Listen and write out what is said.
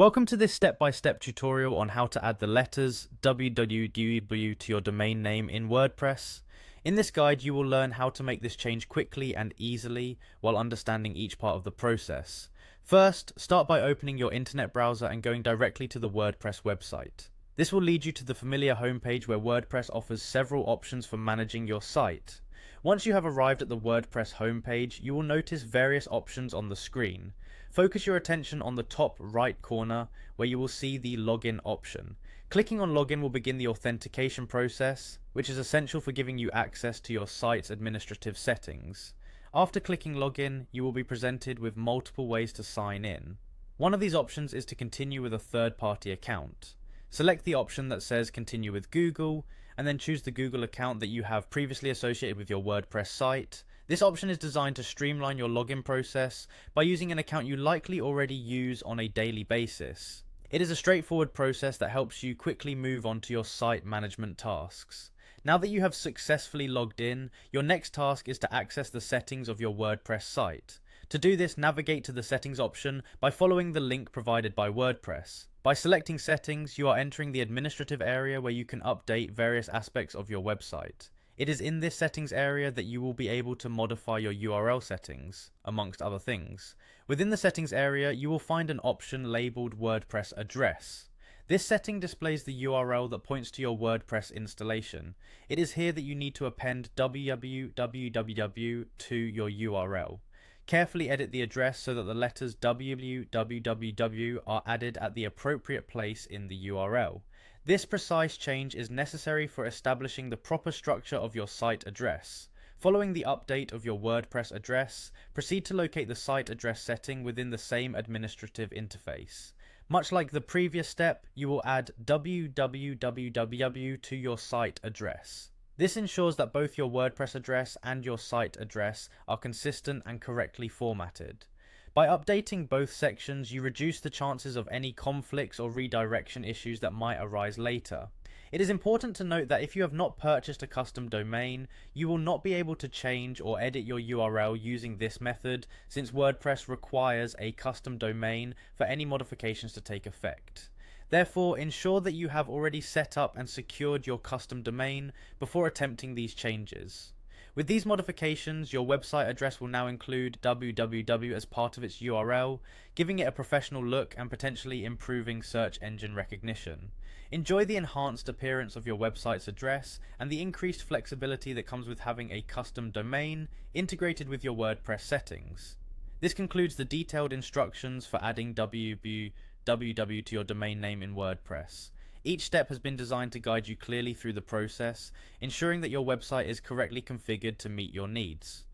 Welcome to this step-by-step tutorial on how to add the letters www to your domain name in WordPress. In this guide, you will learn how to make this change quickly and easily while understanding each part of the process. First, start by opening your internet browser and going directly to the WordPress website. This will lead you to the familiar homepage where WordPress offers several options for managing your site. Once you have arrived at the WordPress homepage, you will notice various options on the screen. Focus your attention on the top right corner where you will see the login option. Clicking on login will begin the authentication process, which is essential for giving you access to your site's administrative settings. After clicking login, you will be presented with multiple ways to sign in. One of these options is to continue with a third-party account. Select the option that says continue with Google, and then choose the Google account that you have previously associated with your WordPress site. This option is designed to streamline your login process by using an account you likely already use on a daily basis. It is a straightforward process that helps you quickly move on to your site management tasks. Now that you have successfully logged in, your next task is to access the settings of your WordPress site. To do this, navigate to the settings option by following the link provided by WordPress. By selecting settings, you are entering the administrative area where you can update various aspects of your website. It is in this settings area that you will be able to modify your URL settings, amongst other things. Within the settings area, you will find an option labeled WordPress address. This setting displays the URL that points to your WordPress installation. It is here that you need to append www to your URL. Carefully edit the address so that the letters www are added at the appropriate place in the URL. This precise change is necessary for establishing the proper structure of your site address. Following the update of your WordPress address, proceed to locate the site address setting within the same administrative interface. Much like the previous step, you will add www to your site address. This ensures that both your WordPress address and your site address are consistent and correctly formatted. By updating both sections, you reduce the chances of any conflicts or redirection issues that might arise later. It is important to note that if you have not purchased a custom domain, you will not be able to change or edit your URL using this method, since WordPress requires a custom domain for any modifications to take effect. Therefore, ensure that you have already set up and secured your custom domain before attempting these changes. With these modifications, your website address will now include www as part of its URL, giving it a professional look and potentially improving search engine recognition. Enjoy the enhanced appearance of your website's address and the increased flexibility that comes with having a custom domain integrated with your WordPress settings. This concludes the detailed instructions for adding www to your domain name in WordPress. Each step has been designed to guide you clearly through the process, ensuring that your website is correctly configured to meet your needs.